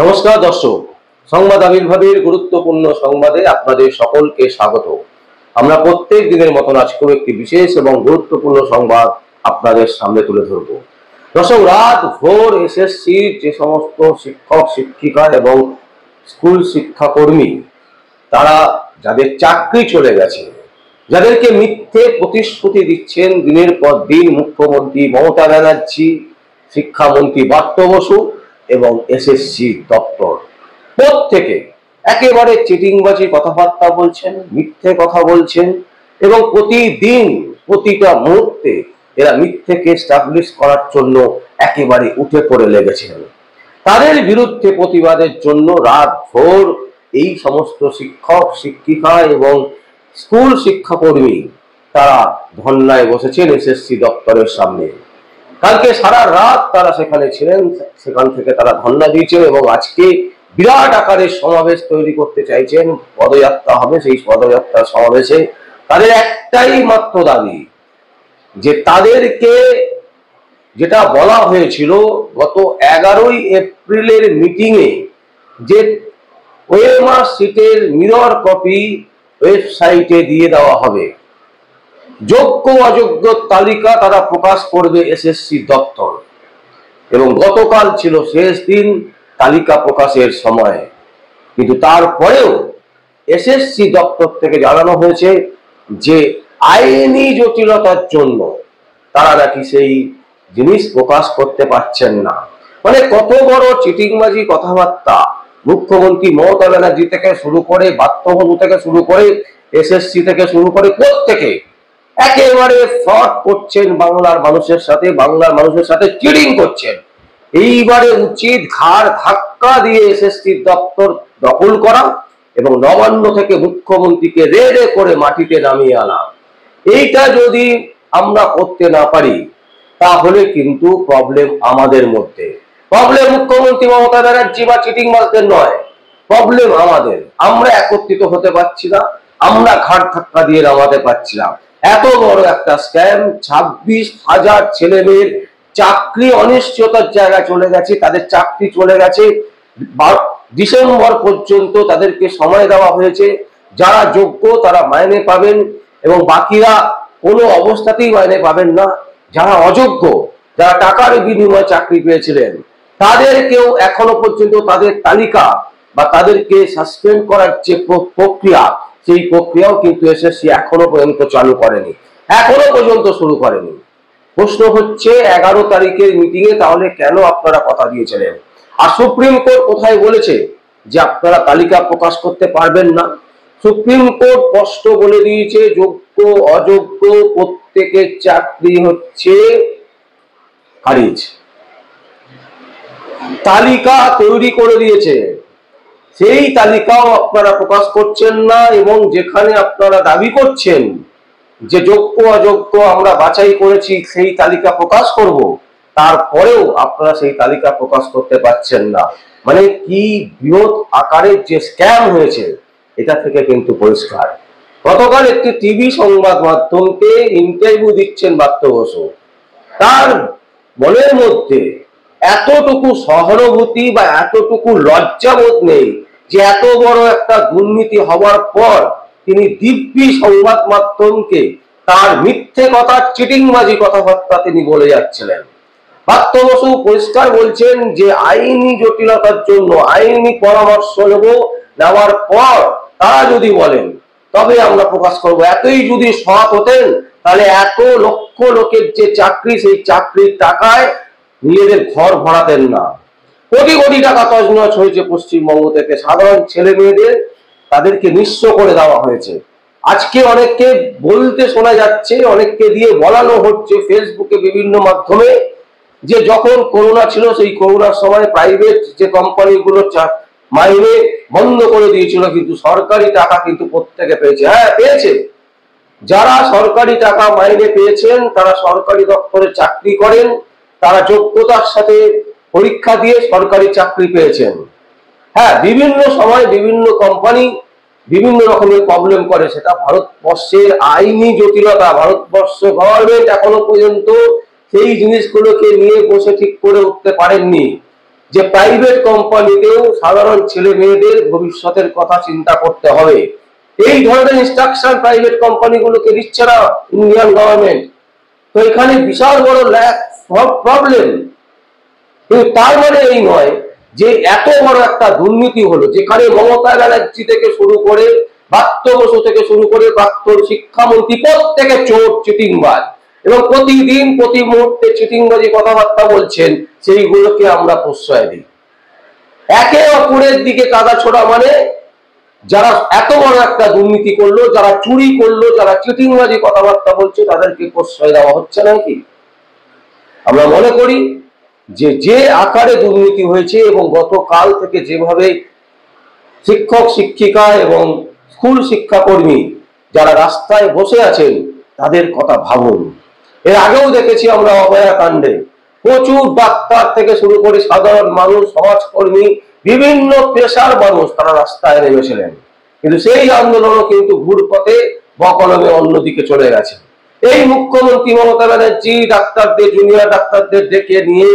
নমস্কার দর্শক, সংবাদ আবির্ভাবের গুরুত্বপূর্ণ সংবাদে আপনাদের সকলকে স্বাগত। আমরা প্রত্যেক দিনের মতন আজকেও একটি বিশেষ এবং গুরুত্বপূর্ণ সংবাদ আপনাদের সামনে তুলে ধরব। দর্শক, রাত ভোর এসএসসির যে সমস্ত শিক্ষক শিক্ষিকা এবং স্কুল শিক্ষাকর্মী তারা যাদের চাকরি চলে গেছে, যাদেরকে মিথ্যে প্রতিশ্রুতি দিচ্ছেন দিনের পর দিন মুখ্যমন্ত্রী মমতা ব্যানার্জি, শিক্ষামন্ত্রী ব্রাত্য বসু এবং এসএসসি দপ্তর, প্রত্যেকে একেবারে চিটিংবাজি কথাবার্তা বলছেন, মিথ্যে কথা বলছেন এবং প্রতিদিন প্রতিটা মুহূর্তে এরা মিথ্যেকে এস্টাবলিশ করার জন্য একেবারে উঠে পড়ে লেগেছেন। তাদের বিরুদ্ধে প্রতিবাদের জন্য রাত ভোর এই সমস্ত শিক্ষক শিক্ষিকা এবং স্কুল শিক্ষাকর্মী তারা ধর্নায় বসেছেন এসএসসি দপ্তরের সামনে। কালকে সারা রাত তারা সেখানে ছিলেন, সেখান থেকে তারা ধর্না দিয়েছেন এবং আজকে বিরাট আকারের সমাবেশ তৈরি করতে চাইছেন, পদযাত্রা হবে। সেই পদযাত্রা সমাবেশে তাদের একটাই মাত্র দাবি, যে তাদেরকে যেটা বলা হয়েছিল গত 11ই এপ্রিলের মিটিংয়ে, যে ওএমআর সিটের মিরর কপি ওয়েবসাইটে দিয়ে দেওয়া হবে, যোগ্য অযোগ্য তালিকা তারা প্রকাশ করবে এসএসসি দপ্তর। এবং গতকাল ছিল শেষ দিন তালিকা প্রকাশের সময়, কিন্তু তারপরেও এসএসসি দপ্তর থেকে জানানো হয়েছে যে আইনি জটিলতার জন্য তারা নাকি সেই জিনিস প্রকাশ করতে পারছেন না। মানে কত বড় চিটিংবাজি কথাবার্তা! মুখ্যমন্ত্রী মমতা ব্যানার্জি থেকে শুরু করে ব্রাত্য বসু থেকে শুরু করে এসএসসি থেকে শুরু করে প্রত্যেকে একেবারে ফ্রড করছেন বাংলার মানুষের সাথে, বাংলার মানুষের সাথে চিটিং করছেন। এইবারে উচিত ঘাড় ধাক্কা দিয়ে এসএসসি দপ্তর দখল করা এবং নবান্ন থেকে মুখ্যমন্ত্রীকে রেড়ে করে মাটিতে নামিয়ে আনা। এইটা যদি আমরা করতে না পারি তাহলে কিন্তু প্রবলেম আমাদের মধ্যে। প্রবলেম মুখ্যমন্ত্রী মমতা ব্যানার্জি বা চিটিংবাজদের নয়, প্রবলেম আমাদের। আমরা একত্রিত হতে পারছি না, আমরা ঘাড় ধাক্কা দিয়ে নামাতে পারছি না। এত বড় একটা স্ক্যাম, 26,000 ছেলে মেয়ের চাকরি অনিশ্চয়তার জায়গায় চলে গেছে, তাদের চাকরি চলে গেছে। ডিসেম্বর পর্যন্ত তাদেরকে সময় দেওয়া হয়েছে। যারা যোগ্য তারা মাইনে পাবেন এবং বাকিরা কোনো অবস্থাতেই মাইনে পাবেন না। যারা অযোগ্য, যারা টাকার বিনিময়ে চাকরি পেয়েছিলেন, তাদেরকেও এখনো পর্যন্ত তাদের তালিকা বা তাদেরকে সাসপেন্ড করার যে প্রক্রিয়া, সেই প্রক্রিয়াও কিন্তু এসএসসি এখনো পর্যন্ত চালু করেনি, এখনো পর্যন্ত শুরু করেনি। প্রশ্ন হচ্ছে 11 তারিখের মিটিংয়ে তাহলে কেন আপনারা কথা দিয়েছিলেন? আর সুপ্রিম কোর্ট কোথায় বলেছে যে আপনারা তালিকা প্রকাশ করতে পারবেন না? সুপ্রিম কোর্ট স্পষ্ট বলে দিয়েছে, যোগ্য অযোগ্য প্রত্যেকের চাকরি হচ্ছে খারিজ। তালিকা তৈরি করে দিয়েছে, সেই তালিকাও আপনারা প্রকাশ করছেন না। এবং যেখানে আপনারা দাবি করছেন যে যোগ্য অযোগ্য আমরা বাছাই করেছি, সেই তালিকা প্রকাশ করব, তারপরেও আপনারা সেই তালিকা প্রকাশ করতে পারছেন না। মানে কি বৃহৎ আকারের যে স্ক্যাম হয়েছে এটা থেকে কিন্তু পরিষ্কার। গতকাল একটি টিভি সংবাদ মাধ্যমকে ইন্টারভিউ দিচ্ছেন ব্রাত্য বসু, তার মনের মধ্যে এতটুকু সহানুভূতি বা এতটুকু লজ্জাবোধ নেই যে এত বড় একটা দুর্নীতি হওয়ার পর তিনি দিব্যি সংবাদ মাধ্যমকে তার মিথ্যে কথা, চিটিংবাজি কথাবার্তা তিনি বলে যাচ্ছিলেন। ব্রাত্য বসু পরিষ্কার বলছেন যে আইনি জটিলতার জন্য আইনি পরামর্শ নেওয়ার পর তারা যদি বলেন তবে আমরা প্রকাশ করব। এতই যদি সৎ হতেন তাহলে এত লক্ষ লোকের যে চাকরি, সেই চাকরির টাকায় নিজেদের ঘর ভরাতেন না। কোটি কোটি টাকা তছনছ হয়েছে পশ্চিমবঙ্গ থেকে, সাধারণ ছেলে মেয়েদের তাদেরকে নিঃস্ব করে দেওয়া হয়েছে। আজকে অনেককে বলতে শোনা যাচ্ছে, অনেককে দিয়ে বলানো হচ্ছে ফেসবুকে বিভিন্ন মাধ্যমে, যে যখন করোনা ছিল সেই করোনার সময় প্রাইভেট যে কোম্পানিগুলো মাইনে বন্ধ করে দিয়েছিল, কিন্তু সরকারি টাকা কিন্তু প্রত্যেকে পেয়েছে। হ্যাঁ, পেয়েছে। যারা সরকারি টাকা মাইনে পেয়েছেন তারা সরকারি দপ্তরে চাকরি করেন, তারা যোগ্যতার সাথে পরীক্ষা দিয়ে সরকারি চাকরি পেয়েছেন। হ্যাঁ, বিভিন্ন সময় বিভিন্ন কোম্পানি বিভিন্ন রকমের প্রবলেম করে, সেটা ভারতবর্ষের আইনি জটিলতা। ভারতবর্ষ গভর্নমেন্ট এখনো পর্যন্ত সেই জিনিসগুলোকে নিয়ে বসে ঠিক করে উঠতে পারেননি। যে প্রাইভেট কোম্পানিতেও সাধারণ ছেলে মেয়েদের ভবিষ্যতের কথা চিন্তা করতে হবে। এই ধরনের ইনস্ট্রাকশন প্রাইভেট কোম্পানিগুলোকে দিচ্ছে না ইন্ডিয়ান গভর্নমেন্ট। তো এখানে বিশাল বড় প্রবলেম। কিন্তু তার মানে এই নয় যে এত বড় একটা দুর্নীতি হলো, যেখানে মমতা ব্যানার্জি থেকে শুরু করে ব্রাত্য বসু থেকে শুরু করে প্রাক্তন শিক্ষামন্ত্রী প্রত্যেকে চোর চিটিংবাজ, এবং প্রতিদিন প্রতি মুহূর্তে চিটিংবাজি কথাবার্তা বলছেন, সেইগুলোকে আমরা প্রশ্রয় দিই। একে অপরের দিকে কাদা ছোড়া মানে যারা এত বড় একটা দুর্নীতি করলো, যারা চুরি করলো, যারা চিটিংবাজি কথাবার্তা বলছে, তাদেরকে প্রশ্রয় দেওয়া হচ্ছে নাকি? আমরা মনে করি যে আকারে দুর্নীতি হয়েছে এবং গতকাল থেকে যেভাবে শিক্ষক শিক্ষিকা এবং স্কুল শিক্ষাকর্মী যারা রাস্তায় বসে আছেন, তাদের কথা ভাবুন। এর আগেও দেখেছি আমরা অভয়াকাণ্ডে প্রচুর ডাক্তার থেকে শুরু করে সাধারণ মানুষ, সমাজকর্মী, বিভিন্ন পেশার মানুষ তারা রাস্তায় নেমেছিলেন, কিন্তু সেই আন্দোলনও কিন্তু ঘুরপথে বকলমে অন্যদিকে চলে গেছে। এই মুখ্যমন্ত্রী মমতা ব্যানার্জি ডাক্তারদের, জুনিয়র ডাক্তারদের ডেকে নিয়ে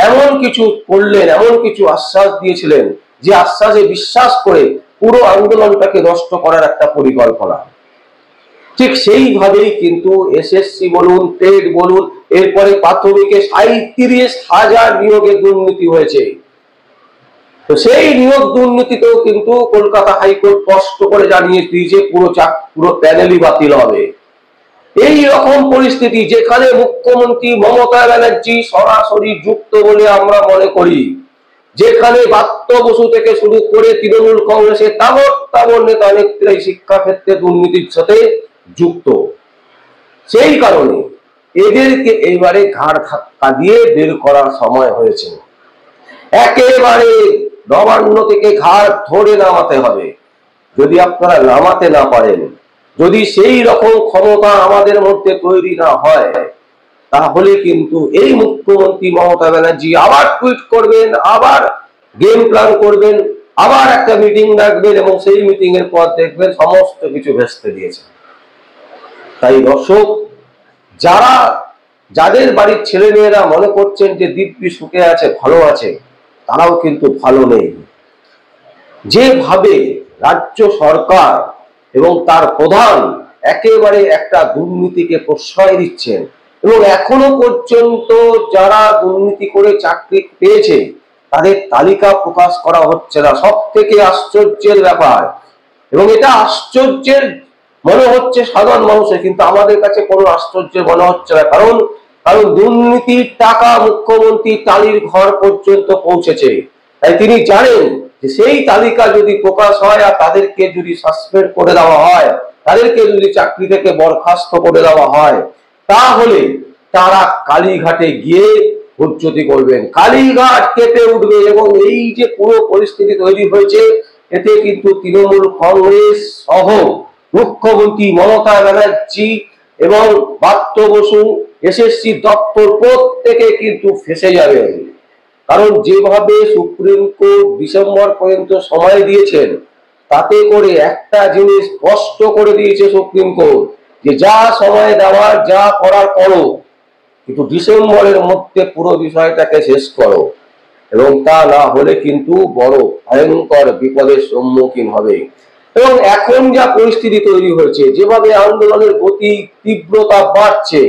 এমন কিছু করলেন, এমন কিছু আশ্বাস দিয়েছিলেন, যে আশ্বাসে বিশ্বাস করে পুরো আন্দোলনটাকে নষ্ট করার একটা পরিকল্পনা। ঠিক সেইভাবেই কিন্তু এসএসসি বলুন, টেট বলুন, এরপরে প্রাথমিকে 37,000 নিয়োগে দুর্নীতি হয়েছে। তো সেই নিয়োগ দুর্নীতিতেও কিন্তু কলকাতা হাইকোর্ট স্পষ্ট করে জানিয়ে দিয়েছে পুরো প্যানেলই বাতিল হবে। এই রকম পরিস্থিতি, যেখানে মুখ্যমন্ত্রী মমতা ব্যানার্জি সরাসরি যুক্ত বলে আমরা মনে করি, যেখানে ব্রাত্য বসু থেকে শুরু করে তৃণমূল কংগ্রেসের তাবর নেতা নেত্রী শিক্ষাক্ষেত্রে দুর্নীতির সাথে যুক্ত, সেই কারণে এদেরকে এবারে ঘাড় ধাক্কা দিয়ে বের করার সময় হয়েছে। একেবারে নবান্ন থেকে ঘাড় ধরে নামাতে হবে। যদি আপনারা নামাতে না পারেন, যদি সেই রকম ক্ষমতা আমাদের মধ্যে তৈরি না হয়, তাহলে কিন্তু এই মুখ্যমন্ত্রী মমতা ব্যানার্জি আবার টুইট করবেন, আবার গেম প্ল্যান করবেন, আবার একটা মিটিং ডাকবেন, এবং সেই মিটিং এর পর দেখবেন সমস্ত কিছু ভেস্তে দিয়েছে। তাই দর্শক, যাদের বাড়ির ছেলে মেয়েরা মনে করছেন যে দিব্যি সুখে আছে, ভালো আছে, তারাও কিন্তু ভালো নেই। যেভাবে রাজ্য সরকার এবং তার প্রধান একেবারে একটা দুর্নীতিকে প্রশ্রয় দিচ্ছেন, এবং এখনো পর্যন্ত যারা দুর্নীতি করে চাকরি পেয়েছে তাদের তালিকা প্রকাশ করা হচ্ছে না, সব থেকে আশ্চর্যের ব্যাপার। এবং এটা আশ্চর্যের মনে হচ্ছে সাধারণ মানুষের, কিন্তু আমাদের কাছে কোনো আশ্চর্যের মনে হচ্ছে না, কারণ দুর্নীতির টাকা মুখ্যমন্ত্রী টালির ঘর পর্যন্ত পৌঁছেছে। তাই তিনি জানেন যে সেই তালিকা যদি প্রকাশ হয় আর তাদেরকে যদি সাসপেন্ড করে দেওয়া হয়, তাদেরকে যদি চাকরি থেকে বরখাস্ত করে দেওয়া হয়, তাহলে তারা কালীঘাটে গিয়ে হুজ্জতি করবেন, কালীঘাট কেঁপে উঠবে। এবং এই যে পুরো পরিস্থিতি তৈরি হয়েছে, এতে কিন্তু তৃণমূল কংগ্রেস সহ মুখ্যমন্ত্রী মমতা ব্যানার্জি এবং ব্রাত্য বসু, এসএসসি দপ্তর প্রত্যেকে কিন্তু ফেঁসে যাবেন। কারণ যেভাবে সুপ্রিম কোর্ট ডিসেম্বর পর্যন্ত সময় দিয়েছেন, তাতে করে একটা জিনিস স্পষ্ট করে দিয়েছে সুপ্রিম কোর্ট, যে যা সময় দেওয়ার, যা করার করো, কিন্তু ডিসেম্বরের মধ্যে পুরো বিষয়টাকে শেষ করো, এবং তা না হলে কিন্তু বড় ভয়ঙ্কর বিপদের সম্মুখীন হবে। এবং এখন যা পরিস্থিতি তৈরি হয়েছে, যেভাবে আন্দোলনের গতি তীব্রতা বাড়ছে,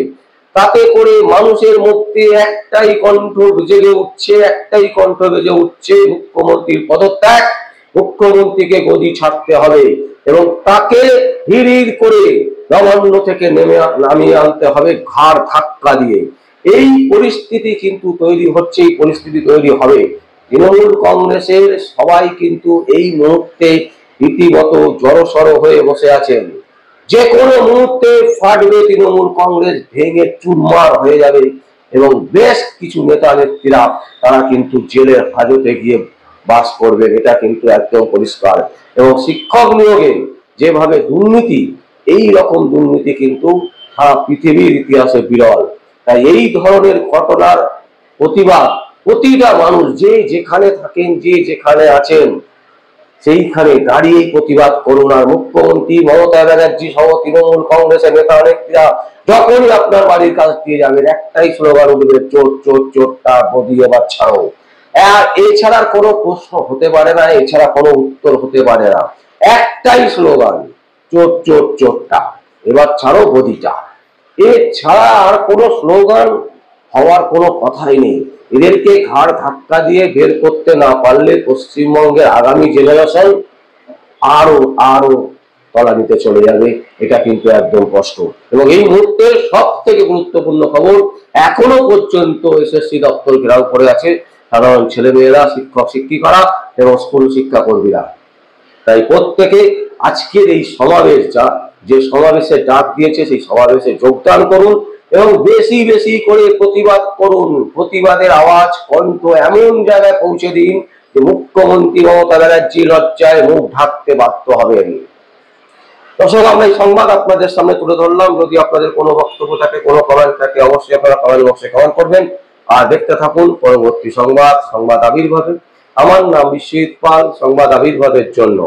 তাতে করে মানুষের মধ্যে একটাই কণ্ঠ জেগে উঠছে, মুখ্যমন্ত্রীর পদত্যাগ, মুখ্যমন্ত্রীকে গদি ছাড়তে হবে, এবং তাকে হিড় করে নবান্ন থেকে নামিয়ে আনতে হবে ঘাড় ধাক্কা দিয়ে। এই পরিস্থিতি কিন্তু তৈরি হচ্ছে, এই পরিস্থিতি তৈরি হবে। তৃণমূল কংগ্রেসের সবাই কিন্তু এই মুহূর্তে রীতিমতো জড়সড় হয়ে বসে আছেন। যে কোনো মুহূর্তে ফাটবে তৃণমূল কংগ্রেস, ভেঙে চুরমার হয়ে যাবে, এবং বেশ কিছু নেতা নেত্রীরা তারা কিন্তু জেলের হাজতে গিয়ে বাস করবেন, এটা কিন্তু একদম পরিষ্কার। এবং শিক্ষক নিয়োগে যেভাবে দুর্নীতি, এই রকম দুর্নীতি কিন্তু সারা পৃথিবীর ইতিহাসে বিরল। তাই এই ধরনের ঘটনার প্রতিবাদ প্রতিটা মানুষ, যে যেখানে থাকেন, যে যেখানে আছেন, সেইখানে দাঁড়িয়ে প্রতিবাদ করুন। আর মুখ্যমন্ত্রী মমতা ব্যানার্জি সহ তৃণমূল কংগ্রেসের নেতা নেত্রীরা যখনই আপনার বাড়ির কাছ দিয়ে যাবেন, একটাই স্লোগান উঠবে, চোর চোর চোরটা বদিয়ে বা ছাড়ো। আর এছাড়া কোনো প্রশ্ন হতে পারে না, এছাড়া কোনো উত্তর হতে পারে না। একটাই স্লোগান, চোর চোর চোরটা, এবার ছাড়ো গদিটা। এছাড়া আর কোনো স্লোগান হওয়ার কোনো কথাই নেই। এদেরকে ঘাড় ধাক্কা দিয়ে বের করতে না পারলে পশ্চিমবঙ্গের আগামী জেনারেশন আরো আরো তলানিতে চলে যাবে, এটা কিন্তু একদম স্পষ্ট। এবং এই মুহূর্তে সব থেকে গুরুত্বপূর্ণ খবর, এখনো পর্যন্ত এসএসসি দপ্তর ঘেরাও করে আছে সাধারণ ছেলেমেয়েরা, শিক্ষক শিক্ষিকারা এবং স্কুল শিক্ষাকর্মীরা। তাই প্রত্যেকে আজকের এই সমাবেশ, যে সমাবেশে ডাক দিয়েছে সেই সমাবেশে যোগদান করুন এবং বেশি বেশি করে প্রতিবাদ করুন। প্রতিবাদের আওয়াজ কণ্ঠ এমন জায়গায় পৌঁছে দিন যে মুখ্যমন্ত্রী মমতা ব্যানার্জি লজ্জায় মুখ ঢাকতে বাধ্য হবেন। দর্শক, আমরা এই সংবাদ আপনাদের সামনে তুলে ধরলাম। যদি আপনাদের কোনো বক্তব্য থাকে, কোনো কমেন্ট থাকে, অবশ্যই আপনারা কমেন্ট বক্সে কমেন্ট করবেন। আর দেখতে থাকুন পরবর্তী সংবাদ, সংবাদ আবির্ভাবে। আমার নাম বিশ্বজিৎ পাল, সংবাদ আবির্ভাবের জন্য।